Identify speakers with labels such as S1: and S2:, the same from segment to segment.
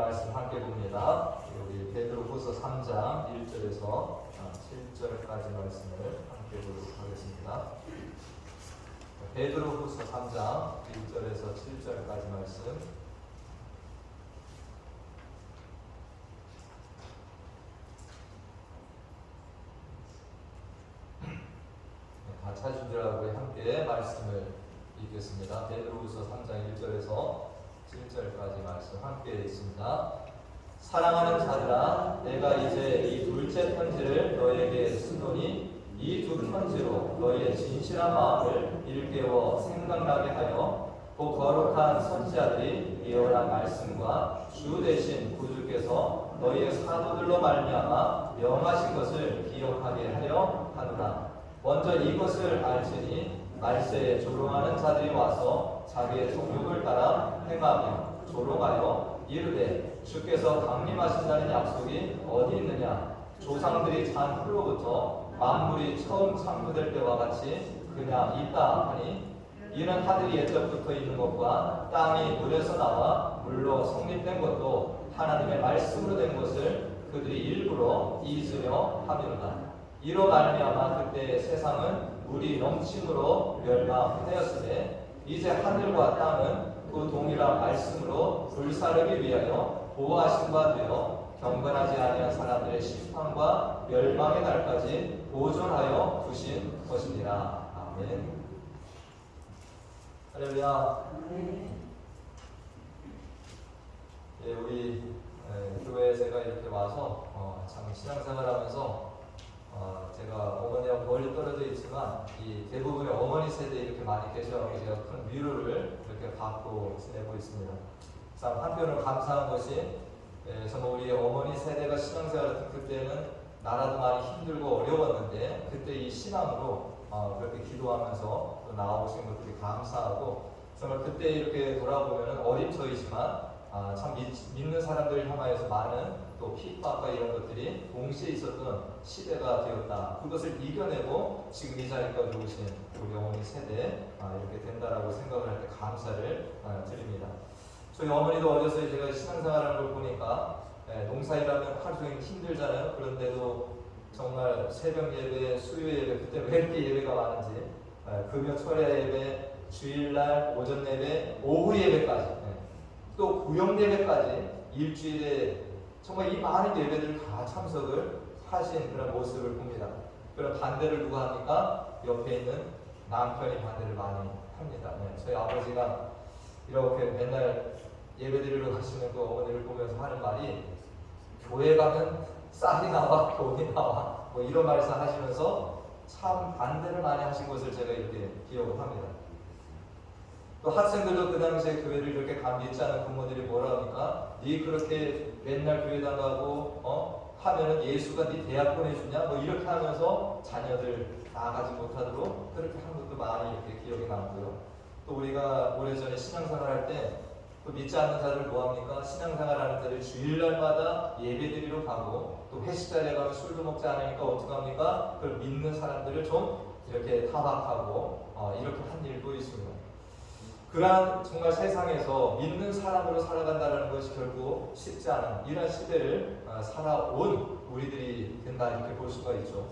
S1: 말씀 함께 봅니다. 우리 베드로후서 3장 1절에서 7절까지 말씀을 함께 보도록 하겠습니다. 베드로후서 3장 1절에서 7절까지 말씀. 다 찾으신 줄 알고 함께 말씀을 읽겠습니다. 베드로후서 3장 1절에서 7절까지 말씀 함께 있습니다. 사랑하는 자들아, 내가 이제 이 둘째 편지를 너에게 쓰노니 이 두 편지로 너희의 진실한 마음을 일깨워 생각나게 하여 그 거룩한 선지자들이 예언한 말씀과 주 되신 구주께서 너희의 사도들로 말미암아 명하신 것을 기억하게 하려 하노라. 먼저 이것을 알지니 말세에 조롱하는 자들이 와서 자기의 정욕을 따라 행하며 조롱하여 이르되 주께서 강림하신다는 약속이 어디 있느냐? 조상들이 잔 풀로부터 만물이 처음 창조될 때와 같이 그냥 있다 하니, 이는 하늘이 옛적부터 있는 것과 땅이 물에서 나와 물로 성립된 것도 하나님의 말씀으로 된 것을 그들이 일부러 잊으려 함이로다. 이로 말미암아 그때 세상은 물이 넘침으로 멸망하였으되 이제 하늘과 땅은 그 동일한 말씀으로 불사르기 위하여 보호하신 바 되어 경건하지 아니한 사람들의 심판과 멸망의 날까지 보존하여 두신 것입니다. 아멘. 할렐루야. 예, 우리 교회에 제가 이렇게 와서 참 신앙생활하면서 제가 어머니하고 멀리 떨어져 있지만 이 대부분의 어머니 세대에 이렇게 많이 계셔서 제가 큰 위로를 이렇게 받고 지내고 있습니다. 참 한편으로 감사한 것이 정말 우리 어머니 세대가 신앙생활을 그때는 나라도 많이 힘들고 어려웠는데 그때 이 신앙으로 그렇게 기도하면서 또 나오신 것들이 감사하고, 정말 그때 이렇게 돌아보면 어림터이지만 참 믿는 사람들을 향하여서 많은 또 핍박과 이런 것들이 동시에 있었던 시대가 되었다. 그것을 이겨내고 지금 이 자리까지 오신 우리 어머니 세대 이렇게 된다라고 생각을 할 때 감사를 드립니다. 저희 어머니도 어려서 제가 신앙생활하는 걸 보니까 농사일하면 하루 종일 힘들잖아요. 그런데도 정말 새벽 예배, 수요 예배, 그때 왜 이렇게 예배가 많은지, 금요 철야 예배, 주일날 오전 예배, 오후 예배까지, 또 구역 예배까지 일주일에 정말 이 많은 예배들을 다 참석을 하신 그런 모습을 봅니다. 그런 반대를 누가 합니까? 옆에 있는 남편이 반대를 많이 합니다. 저희 아버지가 이렇게 맨날 예배드리러 가시는 그 어머니를 보면서 하는 말이, 교회 가면 쌀이 나와 돈이 나와 뭐 이런 말씀 하시면서 참 반대를 많이 하신 것을 제가 이렇게 기억을 합니다. 또 학생들도 그 당시에 교회를 이렇게 믿지 않은 부모들이 뭐라 합니까? 네 그렇게 맨날 교회 나가고 하면은 예수가 네 대학 보내주냐? 뭐 이렇게 하면서 자녀들 나가지 못하도록 그렇게 한 것도 많이 이렇게 기억이 남고요. 또 우리가 오래전에 신앙생활 할 때 또 믿지 않는 자들 뭐합니까? 신앙생활 하는 자들 주일날마다 예배드리러 가고 또 회식 자리에 가면 술도 먹지 않으니까 어떡합니까? 그걸 믿는 사람들을 좀 이렇게 타박하고 이렇게 한 일도 있습니다. 그러한 정말 세상에서 믿는 사람으로 살아간다는 것이 결국 쉽지 않은 이런 시대를 살아온 우리들이 된다, 이렇게 볼 수가 있죠.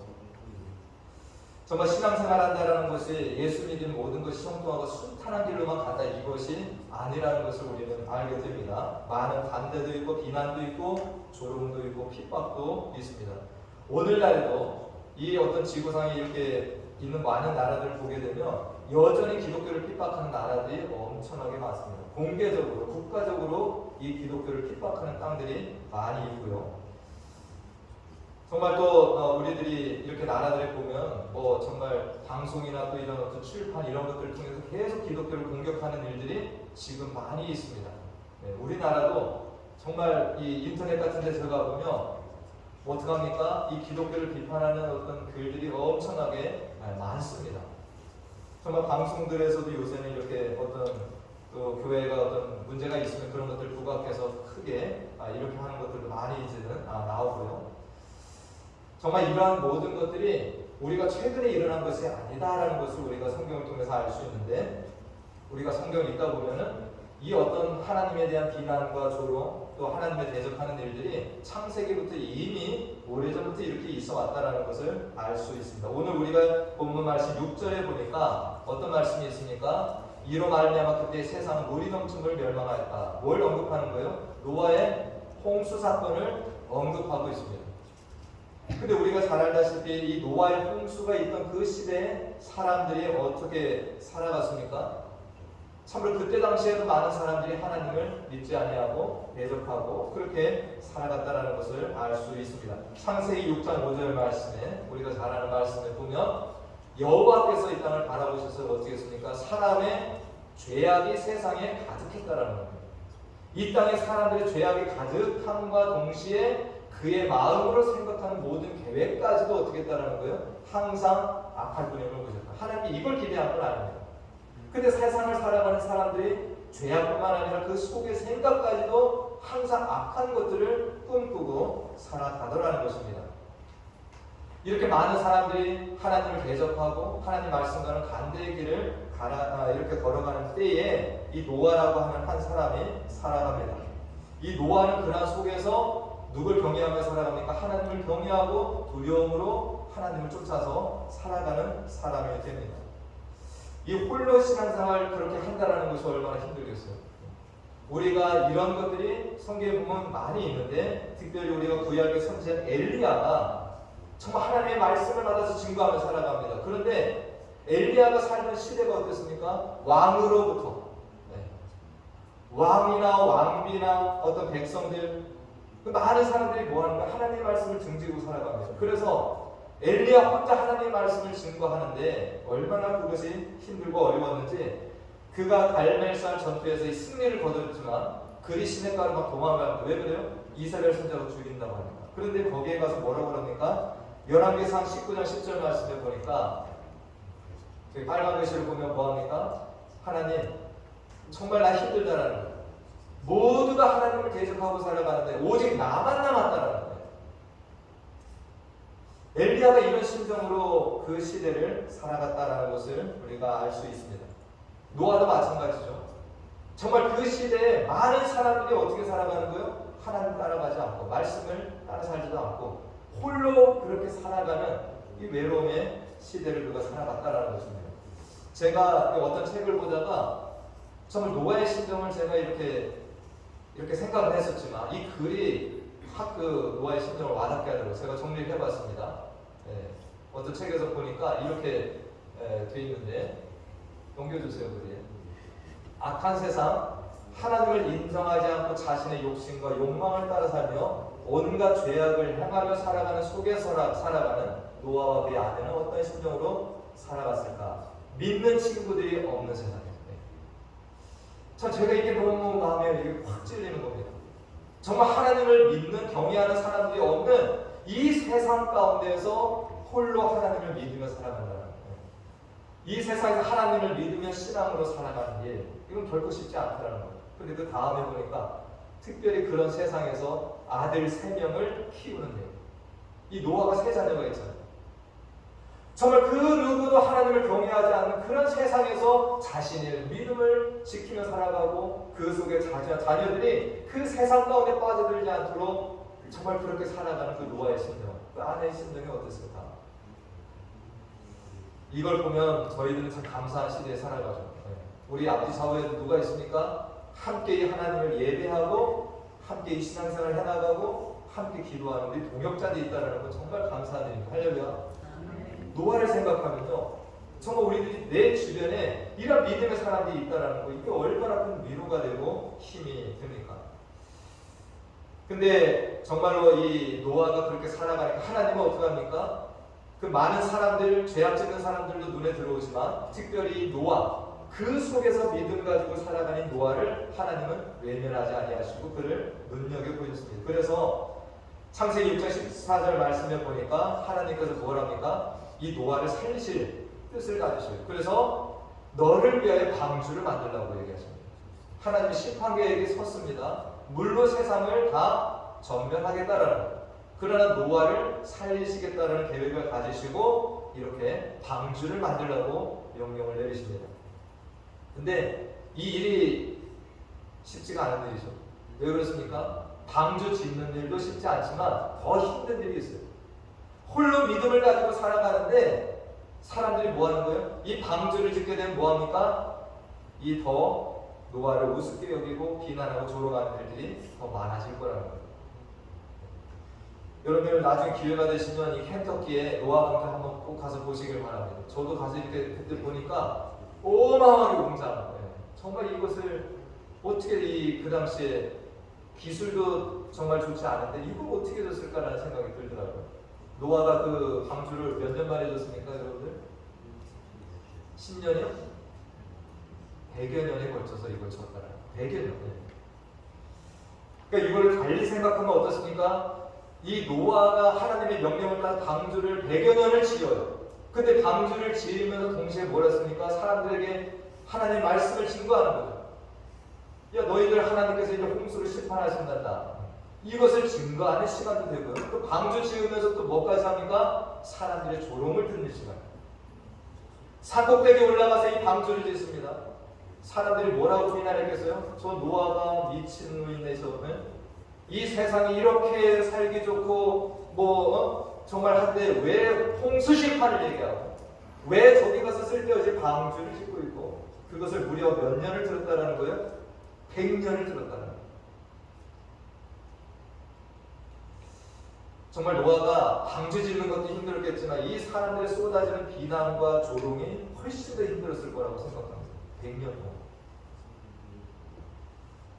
S1: 정말 신앙생활 한다는 것이 예수 믿는 모든 것이 형통하고 순탄한 길로만 간다, 이것이 아니라는 것을 우리는 알게 됩니다. 많은 반대도 있고 비난도 있고 조롱도 있고 핍박도 있습니다. 오늘날에도 이 어떤 지구상에 이렇게 있는 많은 나라들을 보게 되면 여전히 기독교를 핍박하는 나라들이 엄청나게 많습니다. 공개적으로, 국가적으로 이 기독교를 핍박하는 땅들이 많이 있고요. 정말 또 우리들이 이렇게 나라들에 보면 뭐 정말 방송이나 또 이런 어떤 출판 이런 것들을 통해서 계속 기독교를 공격하는 일들이 지금 많이 있습니다. 우리나라도 정말 이 인터넷 같은 데 들어가 보면 어떡합니까? 이 기독교를 비판하는 어떤 글들이 엄청나게 많습니다. 정말 방송들에서도 요새는 이렇게 어떤 또 교회가 어떤 문제가 있으면 그런 것들 부각해서 크게 이렇게 하는 것들도 많이 이제는 나오고요. 정말 이러한 모든 것들이 우리가 최근에 일어난 것이 아니다라는 것을 우리가 성경을 통해서 알 수 있는데, 우리가 성경을 읽다 보면은 이 어떤 하나님에 대한 비난과 조롱, 또 하나님에 대적하는 일들이 창세기부터 이미 오래전부터 이렇게 있어 왔다라는 것을 알 수 있습니다. 오늘 우리가 본문 말씀 6절에 보니까 어떤 말씀이 있습니까? 이로 말미암아 그때 세상은 물이 넘침을 멸망하였다. 뭘 언급하는 거예요? 노아의 홍수 사건을 언급하고 있습니다. 근데 우리가 잘 알다시피 이 노아의 홍수가 있던 그 시대에 사람들이 어떻게 살아갔습니까? 참으로 그때 당시에도 많은 사람들이 하나님을 믿지 아니하고 대적하고 그렇게 살아갔다는 것을 알 수 있습니다. 창세기 6장 5절 말씀에 우리가 잘 아는 말씀을 보면 여호와께서 이 땅을 바라보셔서 어떻게 했습니까? 사람의 죄악이 세상에 가득했다라는 겁니다. 이 땅에 사람들의 죄악이 가득함과 동시에 그의 마음으로 생각하는 모든 계획까지도 어떻게 했다라는 거예요? 항상 악할 뿐임을 보셨다. 하나님이 이걸 기대한 건 아닙니다. 근데 세상을 살아가는 사람들이 죄악뿐만 아니라 그 속의 생각까지도 항상 악한 것들을 꿈꾸고 살아가더라는 것입니다. 이렇게 많은 사람들이 하나님을 대적하고 하나님 말씀과는 반대의 길을 이렇게 걸어가는 때에 이 노아라고 하는 한 사람이 살아갑니다. 이 노아는 그러한 속에서 누굴 경외하며 살아갑니까? 하나님을 경외하고 두려움으로 하나님을 쫓아서 살아가는 사람이 됩니다. 이 홀로 신앙생활 그렇게 한다라는 것이 얼마나 힘들겠어요. 우리가 이런 것들이 성경에 보면 많이 있는데 특별히 우리가 구약의 선지자 엘리야가 정말 하나님의 말씀을 받아서 증거하며 살아갑니다. 그런데 엘리야가 살던 시대가 어땠습니까? 왕으로부터 왕이나 왕비나 어떤 백성들 많은 사람들이 뭐하는가? 하나님의 말씀을 등지고 살아갑니다. 그래서 엘리야 혼자 하나님의 말씀을 증거하는데 얼마나 그것이 힘들고 어려웠는지 그가 갈멜산 전투에서 이 승리를 거뒀지만 그리 시냇가로 막 도망가는데 왜 그래요? 이사벨 손자로 죽인다고 합니다. 그런데 거기에 가서 뭐라고 그럽니까? 열왕기상 19장 10절 말씀에 보니까 저기 빨간 글씨를 보면 뭐합니까? 하나님 정말 나 힘들다라는 거예요. 모두가 하나님을 대적하고 살아가는데 오직 나만 남았다라는 거예요. 엘리야가 이런 심정으로 그 시대를 살아갔다라는 것을 우리가 알 수 있습니다. 노아도 마찬가지죠. 정말 그 시대에 많은 사람들이 어떻게 살아가는 거예요? 하나님 따라가지 않고 말씀을 따라 살지도 않고 홀로 그렇게 살아가는 이 외로움의 시대를 누가 살아갔다라는 것입니다. 제가 어떤 책을 보다가 정말 노아의 심정을 제가 이렇게 생각을 했었지만 이 글이 확 그 노아의 심정을 와닿게 하더라고요. 제가 정리를 해봤습니다. 어떤 책에서 보니까 이렇게 돼 있는데 넘겨주세요. 글이. 악한 세상, 하나님을 인정하지 않고 자신의 욕심과 욕망을 따라 살며 온갖 죄악을 행하며 살아가는 속에서 살아가는 노아와 그의 아내는 어떤 심정으로 살아갔을까? 믿는 친구들이 없는 세상이에요. 참 제가 이게 너무 마음에 이게 확 찔리는 겁니다. 정말 하나님을 믿는 경외하는 사람들이 없는 이 세상 가운데서 홀로 하나님을 믿으며 살아간다는 거예요. 이 세상에서 하나님을 믿으며 신앙으로 살아가는 일, 이건 결코 쉽지 않다는 거예요. 그런데 그 다음에 보니까 특별히 그런 세상에서 아들 3명을 키우는데요. 이 노아가 3자녀가 있잖아요. 정말 그 누구도 하나님을 경외하지 않는 그런 세상에서 자신의 믿음을 지키며 살아가고 그 속에 자녀들이 그 세상 가운데 빠져들지 않도록 정말 그렇게 살아가는 그 노아의 심정, 그 아내의 심정이 어땠을까? 이걸 보면 저희들은 참 감사한 시대에 살아가죠. 우리 앞뒤 좌우에 누가 있습니까? 함께 하나님을 예배하고 함께 이 신앙생활을 해나가고 함께 기도하는 우리 동역자들이 있다는 건 정말 감사한 일입니다. 할렐루야. 노아를 생각하면요, 정말 우리들이 내 주변에 이런 믿음의 사람들이 있다는 거, 이게 얼마나 큰 위로가 되고 힘이 됩니까? 근데 정말로 이 노아가 그렇게 살아가니까 하나님은 어떻게 합니까? 그 많은 사람들, 죄악 짓는 사람들도 눈에 들어오지만 특별히 노아, 그 속에서 믿음 가지고 살아가는 노아를 하나님은 외면하지 아니하시고 그를 눈여겨보셨습니다. 그래서 창세기 6장 14절 말씀에 보니까 하나님께서 뭘 합니까? 이 노아를 살리실 뜻을 가지셔요. 그래서 너를 위하여 방주를 만들라고 얘기하십니다. 하나님이 심판 계획이 섰습니다. 물로 세상을 다 전멸하겠다라는 거예요. 그러나 노아를 살리시겠다라는 계획을 가지시고 이렇게 방주를 만들라고 명령을 내리십니다. 근데 이 일이 쉽지가 않은 일이죠. 왜 그렇습니까? 방주 짓는 일도 쉽지 않지만 더 힘든 일이 있어요. 홀로 믿음을 가지고 살아가는데 사람들이 뭐 하는 거예요? 이 방주를 짓게 되면 뭐 합니까? 이 더 노아를 우습게 여기고 비난하고 조롱하는 일들이 더 많아질 거라는 거예요. 여러분들 나중에 기회가 되시면 이 켄터키에 노아강을 한번 꼭 가서 보시길 바랍니다. 저도 가서 이렇게 그때 보니까 어마어마하게 웅장한 거예요. 정말 이것을 어떻게 그 당시에 기술도 정말 좋지 않은데 이걸 어떻게 줬을까라는 생각이 들더라고요. 노아가 그 방주를 몇 년 만에 줬습니까, 여러분들? 10년이요? 100여 년에 걸쳐서 이걸 쳤더라. 100여 년. 그러니까 이걸 달리 생각하면 어떻습니까? 이 노아가 하나님의 명령을 따라 방주를 100여 년을 지어요. 근데 방주를 지으면서 동시에 뭘 했습니까? 사람들에게 하나님의 말씀을 증거하는 거죠. 야, 너희들 하나님께서 이제 홍수를 심판하신단다. 이것을 증거하는 시간도 되고요. 또 방주 지으면서 또 뭐까지 합니까? 사람들의 조롱을 듣는 시간. 산꼭대기에 올라가서 이 방주를 짓습니다. 사람들이 뭐라고 비난했겠어요? 저 노아가 미친 놈이네 저는. 이 세상이 이렇게 살기 좋고 정말 한데 왜 홍수 심판을 얘기하고 왜 저기 가서 쓸데없이 방주를 짓고 있고 그것을 무려 몇 년을 들었다라는 거예요? 100년을 들었다는 거예요. 정말 노아가 방주 짓는 것도 힘들었겠지만 이 사람들의 쏟아지는 비난과 조롱이 훨씬 더 힘들었을 거라고 생각합니다. 100년 동안.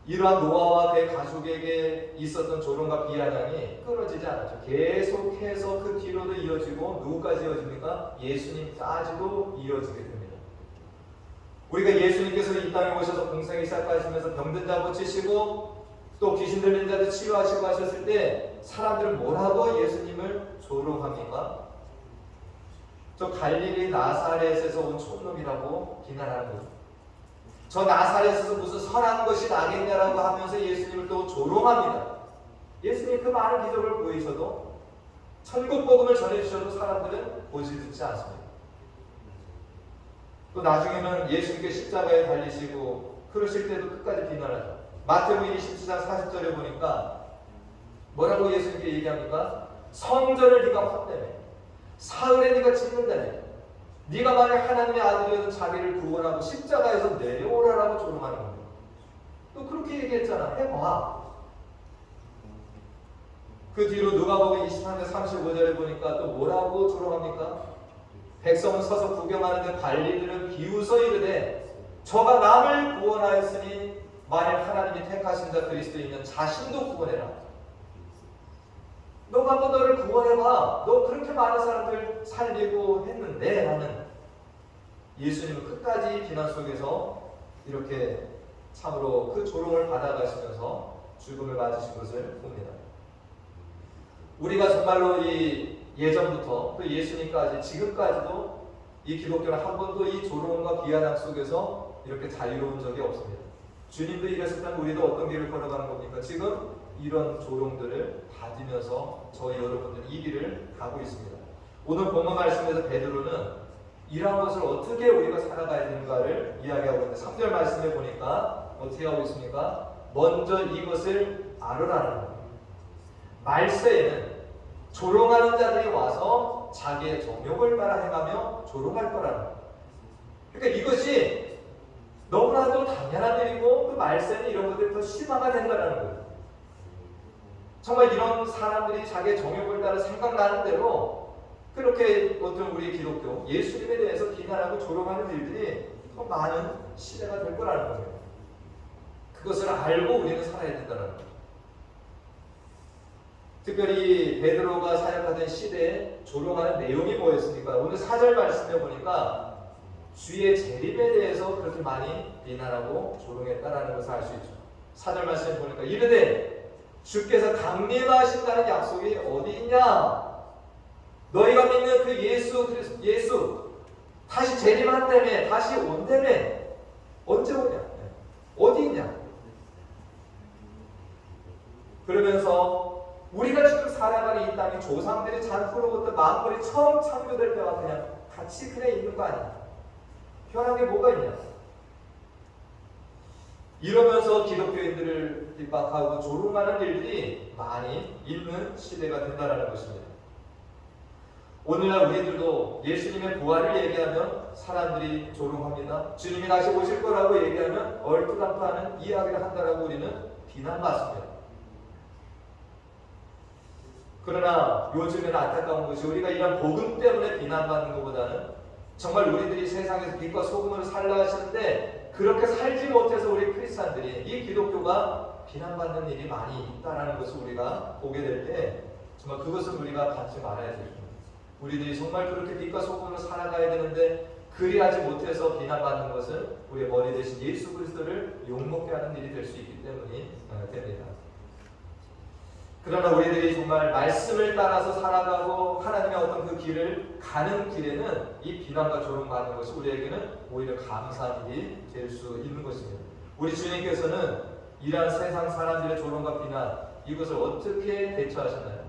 S1: 이러한 노아와 그의 가족에게 있었던 조롱과 비아냥이 끊어지지 않았죠. 계속해서 그 뒤로도 이어지고 누구까지 이어집니까? 예수님까지도 이어지게 됩니다. 우리가 예수님께서 이 땅에 오셔서 공생을 시작하시면서 병든 자 고치시고 또 귀신 들린 자들 치유하시고 하셨을 때 사람들은 뭐라고 예수님을 조롱합니까? 저 갈릴리 나사렛에서 온 촌놈이라고 비난하는 거죠. 저 나사렛에서 무슨 선한 것이 나겠냐라고 하면서 예수님을 또 조롱합니다. 예수님 그 많은 기적을 보이셔도 천국 복음을 전해주셔도 사람들은 보지 듣지 않습니다. 또 나중에는 예수님께 십자가에 달리시고 그러실 때도 끝까지 비난하죠. 마태복음 27장 40절에 보니까 뭐라고 예수님께 얘기합니까? 성전을 네가 헛되네, 사흘에 네가 짓는다네, 네가 만약 하나님의 아들이어서 자기를 구원하고 십자가에서 내려오라라고 조롱하는 겁니다. 또 그렇게 얘기했잖아. 해봐. 그 뒤로 누가복음 23장 35절에 보니까 또 뭐라고 조롱합니까? 백성은 서서 구경하는데 관리들은 비웃어 이르되 저가 남을 구원하였으니 만약 하나님이 택하신 자 그리스도이면 자신도 구원해라. 너가 한번 너를 구원해봐. 너 그렇게 많은 사람들 살리고 했는데 라는 예수님은 끝까지 비난 속에서 이렇게 참으로 그 조롱을 받아가시면서 죽음을 맞으신 것을 봅니다. 우리가 정말로 이 예전부터 또 예수님까지 지금까지도 이 기독교는 한 번도 이 조롱과 비아냥 속에서 이렇게 자유로운 적이 없습니다. 주님도 이랬었다면 우리도 어떤 길을 걸어가는 겁니까? 지금 이런 조롱들을 받으면서 저희 여러분들은 이 길을 가고 있습니다. 오늘 본문 말씀에서 베드로는 이러한 것을 어떻게 우리가 살아가야 되는가를 이야기하고 있는데 3절 말씀에 보니까 어떻게 하고 있습니까? 먼저 이것을 알으라는 겁니다. 말세에는 조롱하는 자들이 와서 자기의 정욕을 따라 행하며 조롱할 거라는 거예요. 그러니까 이것이 너무나도 당연한 일이고 그 말세는 이런 것들이 더 심화가 된다는 거예요. 정말 이런 사람들이 자기의 정욕을 따라 생각나는 대로 그렇게 어떤 우리 기독교 예수님에 대해서 비난하고 조롱하는 일들이 더 많은 시대가 될 거라는 거예요. 그것을 알고 우리는 살아야 된다는 거예요. 특별히 베드로가 사역하던 시대에 조롱하는 내용이 뭐였습니까? 오늘 4절 말씀에 보니까 주의 재림에 대해서 그렇게 많이 비난하고 조롱했다라는 것을 알 수 있죠. 4절 말씀에 보니까 이르되 주께서 강림하신다는 약속이 어디 있냐? 너희가 믿는 그 예수 다시 재림한다며, 다시 온다며. 언제 오냐? 어디 있냐? 그러면서 우리가 지금 살아가는 이 땅이 조상들이 잔뿌로부터 만물이 처음 창조될 때와 그냥 같이 그냥 있는 거 아니야? 변한 게 뭐가 있냐? 이러면서 기독교인들을 핍박하고 조롱하는 일들이 많이 있는 시대가 된다는 것입니다. 오늘날 우리들도 예수님의 부활을 얘기하면 사람들이 조롱합니다. 주님이 다시 오실 거라고 얘기하면 얼토당토하는 이야기를 한다라고 우리는 비난받습니다. 그러나 요즘에는 안타까운 것이 우리가 이런 복음 때문에 비난받는 것보다는 정말 우리들이 세상에서 빛과 소금으로 살라 하시는데 그렇게 살지 못해서 우리 크리스찬들이 이 기독교가 비난받는 일이 많이 있다는 것을 우리가 보게 될 때 정말 그것은 우리가 받지 말아야 됩니다. 우리들이 정말 그렇게 빛과 소금으로 살아가야 되는데 그리하지 못해서 비난받는 것은 우리의 머리 대신 예수 그리스도를 욕먹게 하는 일이 될 수 있기 때문이 됩니다. 그러나 우리들이 정말 말씀을 따라서 살아가고 하나님의 어떤 그 길을 가는 길에는 이 비난과 조롱받는 것이 우리에게는 오히려 감사한 일이 될 수 있는 것입니다. 우리 주님께서는 이러한 세상 사람들의 조롱과 비난 이것을 어떻게 대처하셨나요?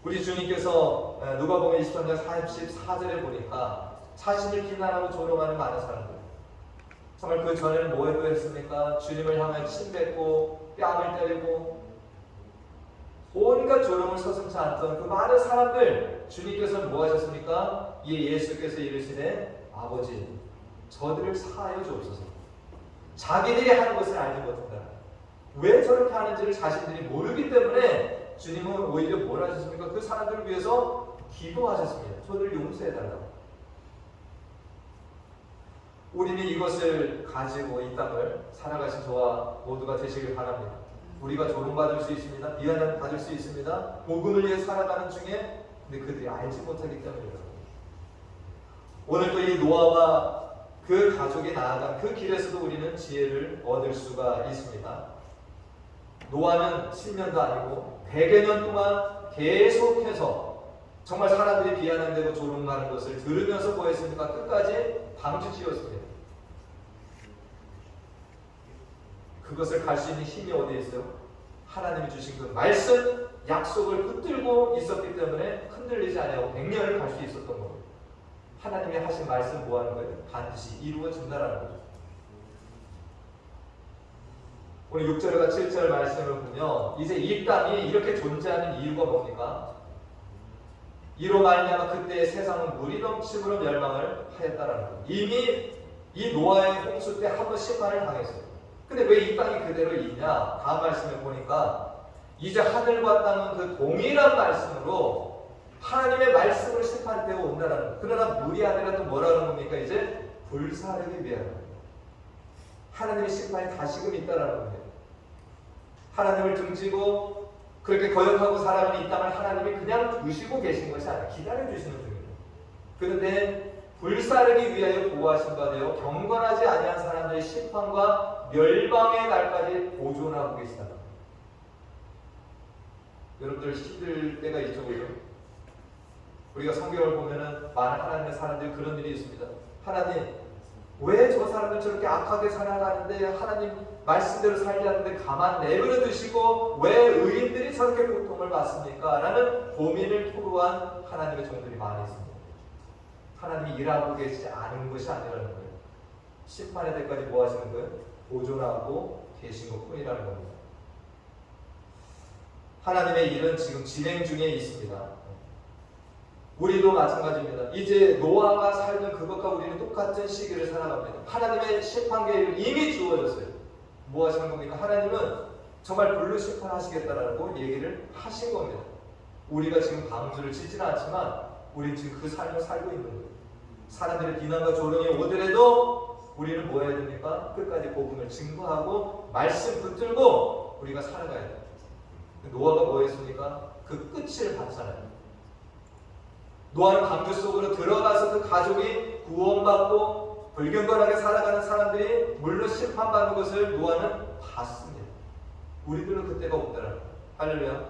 S1: 우리 주님께서 누가복음 23장 44절에 보니까 자신을 비난하고 조롱하는 많은 사람들, 정말 그 전에는 뭐 했습니까? 주님을 향해 침뱉고 뺨을 때리고 온갖 조롱을 서슴지 않던 그 많은 사람들, 주님께서는 뭐 하셨습니까? 예수께서 이르시되 아버지 저들을 사하여 주옵소서. 자기들이 하는 것을 알지 못한다. 왜 저렇게 하는지를 자신들이 모르기 때문에 주님은 오히려 뭘 하셨습니까? 그 사람들을 위해서 기도하셨습니다. 저들을 용서해달라고. 우리는 이것을 가지고 이 땅을 살아가신 저와 모두가 되시길 바랍니다. 우리가 조롱받을 수 있습니다. 비난을 받을 수 있습니다. 복음을 위해 살아가는 중에 근데 그들이 알지 못하기 때문입니다. 오늘도 이 노아와 그 가족이 나아간 그 길에서도 우리는 지혜를 얻을 수가 있습니다. 노아는 10년도 아니고 100여 년 동안 계속해서 정말 사람들이 비아냥대고 조롱하는 것을 들으면서 뭐 했습니까? 끝까지 방주지었습니다. 그것을 갈 수 있는 힘이 어디에 있어요? 하나님이 주신 그 말씀, 약속을 붙들고 있었기 때문에 흔들리지 아니하고 100년을 갈 수 있었던 겁니다. 하나님이 하신 말씀 뭐 하는 거예요? 반드시 이루어진다라는 거죠. 오늘 6절과 7절 말씀을 보면 이제 이 땅이 이렇게 존재하는 이유가 뭡니까? 이로 말미암아 그때의 세상은 물이 넘침으로 멸망을 하였다라는 거예요. 이미 이 노아의 홍수 때 한 번 심판을 당했어요. 근데 왜 이 땅이 그대로 있냐? 다음 말씀을 보니까 이제 하늘과 땅은 그 동일한 말씀으로 하나님의 말씀을 심판 때가 온다라는 거예요. 그러나 물이 아니라 또 뭐라는 겁니까? 이제 불사르기 위하여 하나님의 심판이 다시금 있다라는 겁니다. 하나님을 등지고 그렇게 거역하고 살아가는 이 땅을 하나님이 그냥 두시고 계신 것이 아니라 기다려주시는 중입니다. 그런데 불사르기 위하여 보호하신 바 되어 경건하지 아니한 사람들의 심판과 멸망의 날까지 보존하고 계시다. 여러분들 힘들 때가 있죠, 그죠? 우리가 성경을 보면은 많은 하나님의 사람들이 그런 일이 있습니다. 하나님, 왜 저 사람들 저렇게 악하게 살아가는데 하나님 말씀대로 살지 않는데 가만 내버려 두시고 왜 의인들이 저렇게 고통을 받습니까? 라는 고민을 토로한 하나님의 종들이 많이 있습니다. 하나님이 일하고 계시지 않은 것이 아니라는 거예요. 심판의 때까지 뭐 하시는 거예요? 보존하고 계신 것 뿐이라는 겁니다. 하나님의 일은 지금 진행 중에 있습니다. 우리도 마찬가지입니다. 이제 노아가 살던 그것과 우리는 똑같은 시기를 살아갑니다. 하나님의 심판 계획은 이미 주어졌어요. 뭐 하시는 겁니까? 하나님은 정말 불로 심판하시겠다라고 얘기를 하신 겁니다. 우리가 지금 방주를 짓지는 않지만 우리 지금 그 삶을 살고 있는 거예요. 사람들의 비난과 조롱이 오더라도 우리는 뭐 해야 됩니까? 끝까지 복음을 증거하고 말씀 붙들고 우리가 살아가야 돼요. 노아가 뭐 했습니까? 그 끝을 봤잖아요. 노아는 방주 속으로 들어가서 그 가족이 구원받고 불경건하게 살아가는 사람들이 물로 심판받는 것을 노아는 봤습니다. 우리들은 그때가 온다라는 거예요. 할렐루야.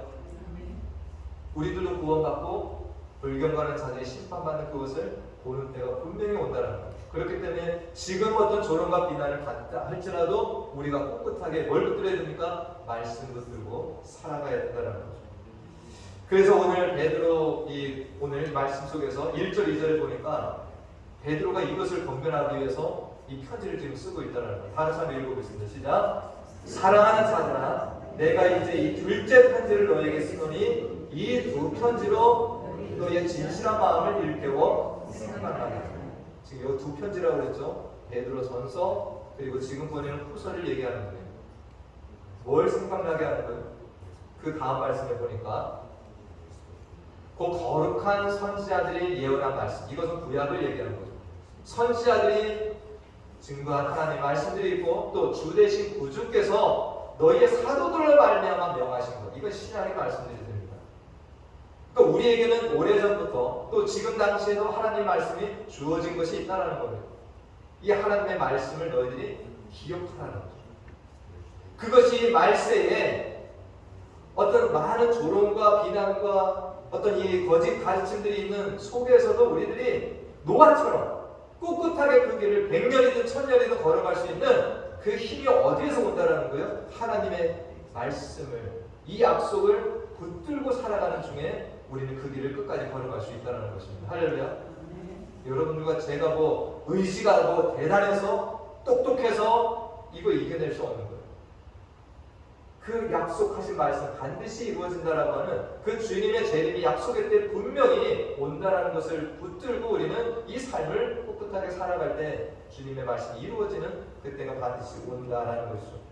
S1: 우리들도 구원받고 불경건한 자들이 심판받는 그것을 보는 때가 분명히 온다라는 거예요. 그렇기 때문에 지금 어떤 조롱과 비난을 받다 할지라도 우리가 꿋꿋하게 뭘 붙들어야 됩니까? 말씀 붙들고 살아가야 된다는 거죠. 그래서 오늘 베드로 오늘 말씀 속에서 1절 2절을 보니까 베드로가 이것을 권면하기 위해서 이 편지를 지금 쓰고 있다는 거예요. 다른 사람이 읽어보겠습니다. 시작. 사랑하는 자들아, 내가 이제 이 둘째 편지를 너에게 쓰노니 이 두 편지로 너의 진실한 마음을 일깨워 생각나게 하라. 지금 이 두 편지라고 그랬죠. 베드로전서 그리고 지금 보내는 후서를 얘기하는 거예요. 뭘 생각나게 하는 거예요? 그 다음 말씀에 보니까 그 거룩한 선지자들이 예언한 말씀, 이것은 구약을 얘기하는 거죠. 선지자들이 증거한 하나님의 말씀들이 있고 또 주 대신 구주께서 너희의 사도들로 말미암아 명하신 것, 이건 신약의 말씀들이 됩니다. 그러니까 우리에게는 오래전부터 또 지금 당시에도 하나님의 말씀이 주어진 것이 있다는 거예요. 이 하나님의 말씀을 너희들이 기억하라는 거죠. 그것이 말세에 어떤 많은 조롱과 비난과 어떤 이 거짓 가르침들이 있는 속에서도 우리들이 노아처럼 꿋꿋하게 그 길을 100년이든 1000년이든 걸어갈 수 있는 그 힘이 어디에서 온다라는 거예요? 하나님의 말씀을, 이 약속을 붙들고 살아가는 중에 우리는 그 길을 끝까지 걸어갈 수 있다는 것입니다. 할렐루야. 여러분들과 제가 뭐 의지가 뭐 대단해서 똑똑해서 이거 이겨낼 수 없는 거예요. 그 약속하신 말씀 반드시 이루어진다라고 하는 그 주님의 재림이 약속의 때 분명히 온다라는 것을 붙들고 우리는 이 삶을 꿋꿋하게 살아갈 때 주님의 말씀이 이루어지는 그때가 반드시 온다라는 것이죠.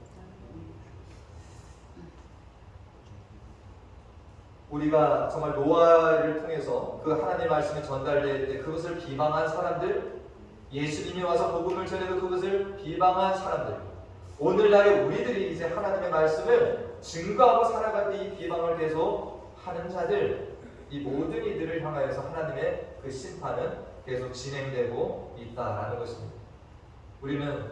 S1: 우리가 정말 노아를 통해서 그 하나님의 말씀이 전달될 때 그것을 비방한 사람들, 예수님이 와서 복음을 전해도 그것을 비방한 사람들, 오늘날의 우리들이 이제 하나님의 말씀을 증거하고 살아갈 때 이 비방을 계속 하는 자들, 이 모든 이들을 향하여서 하나님의 그 심판은 계속 진행되고 있다라는 것입니다. 우리는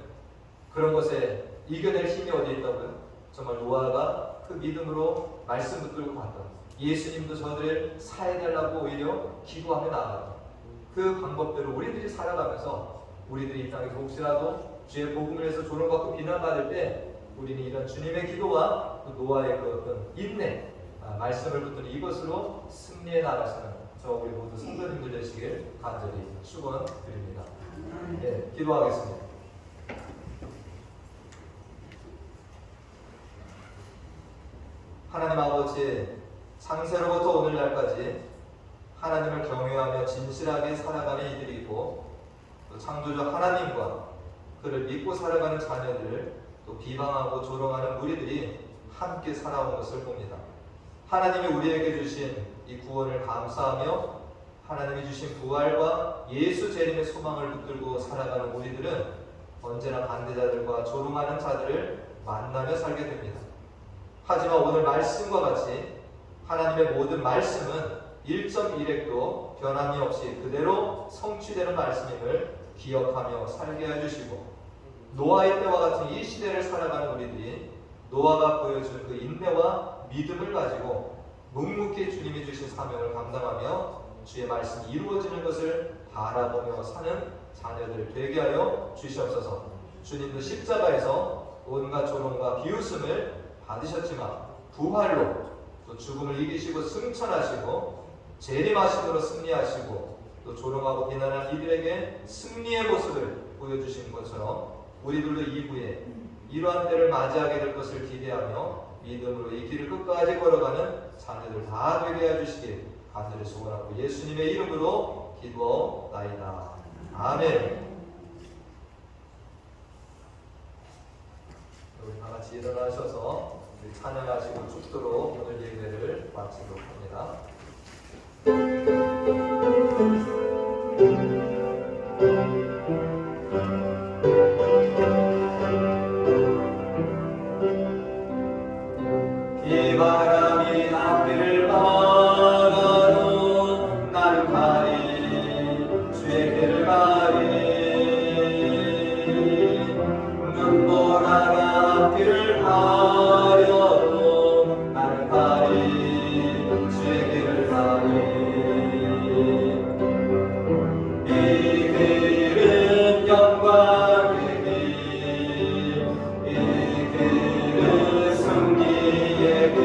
S1: 그런 것에 이겨낼 힘이 어디에 있다고요? 정말 노아가 그 믿음으로 말씀 붙들고 갔다. 예수님도 저들을 사해달라고 오히려 기도하며 나아갔다. 그 방법대로 우리들이 살아가면서 우리들이 이 땅에서 혹시라도 주의 복음을 해서 조롱받고 비난받을 때 우리는 이런 주님의 기도와 또 노아의 그 어떤 인내, 말씀을 붙드는 이것으로 승리해 나가시는 저 우리 모두 성도님들 되시길 간절히 축원드립니다. 네, 기도하겠습니다. 하나님 아버지, 창세로부터 오늘날까지 하나님을 경외하며 진실하게 살아가는 이들이고 또 창조주 하나님과 그를 믿고 살아가는 자녀들을 또 비방하고 조롱하는 무리들이 함께 살아온 것을 봅니다. 하나님이 우리에게 주신 이 구원을 감사하며 하나님이 주신 부활과 예수 재림의 소망을 붙들고 살아가는 우리들은 언제나 반대자들과 조롱하는 자들을 만나며 살게 됩니다. 하지만 오늘 말씀과 같이 하나님의 모든 말씀은 1.1핵도 변함이 없이 그대로 성취되는 말씀임을 기억하며 살게 해주시고 노아의 때와 같은 이 시대를 살아가는 우리들이 노아가 보여준 그 인내와 믿음을 가지고 묵묵히 주님이 주신 사명을 감당하며 주의 말씀이 이루어지는 것을 바라보며 사는 자녀들 되게 하여 주시옵소서. 주님도 십자가에서 온갖 조롱과 비웃음을 받으셨지만 부활로 또 죽음을 이기시고 승천하시고 재림하심으로 승리하시고 또 조롱하고 비난한 이들에게 승리의 모습을 보여주신 것처럼 우리들도 이후에 이러한 때를 맞이하게 될 것을 기대하며 믿음으로 이 길을 끝까지 걸어가는 자녀들 다 되게 해주시길 간절히 소원하고 예수님의 이름으로 기도하옵나이다. 아멘. 우리 다 같이 일어나셔서 찬양하시고 축도로 오늘 예배를 마치도록 합니다. 비바람이 앞을 막아도 나는 가리 주의 길을 가리 눈보라가 앞을 가려도 나는 가리 주의 길을 가리 이 길은 영광의 길 이 길은 승리의 길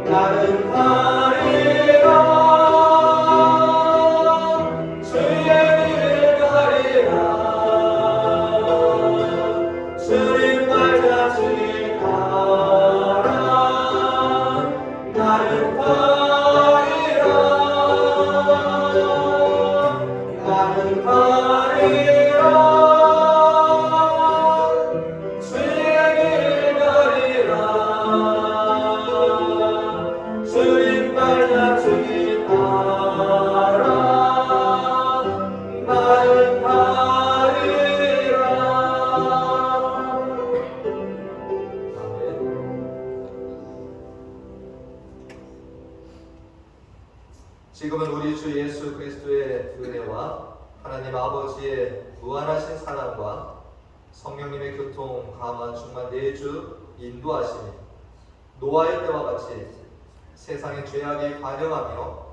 S1: 나는 가리라 주의 길을 가리라 주님 말자 주님 따라 나는 가리라 나는 가리라 주의 길을 가리라 주님 말자 주님 따라 나는 가리라. 아멘. 지금은 우리 주 예수 그리스도의 은혜와 하나님 아버지의 무한하신 사랑과 성령님의 교통, 감화, 충만 내주, 인도하심이 노아의 때와 같이 세상의 죄악이 관영하며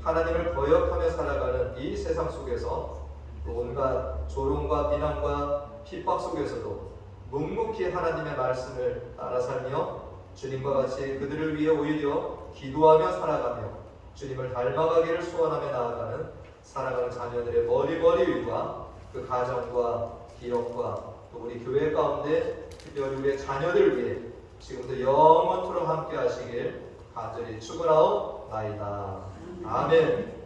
S1: 하나님을 거역하며 살아가는 이 세상 속에서 온갖 조롱과 비난과 핍박 속에서도 묵묵히 하나님의 말씀을 따라 살며 주님과 같이 그들을 위해 오히려 기도하며 살아가며 주님을 닮아가기를 소원하며 나아가는 사랑하는 자녀들의 머리머리 위와 그 가정과 기업과 또 우리 교회 가운데 특별히 우리의 자녀들 위해 지금도 영원토록 함께 하시길 간절히 축원하옵나이다. 아멘.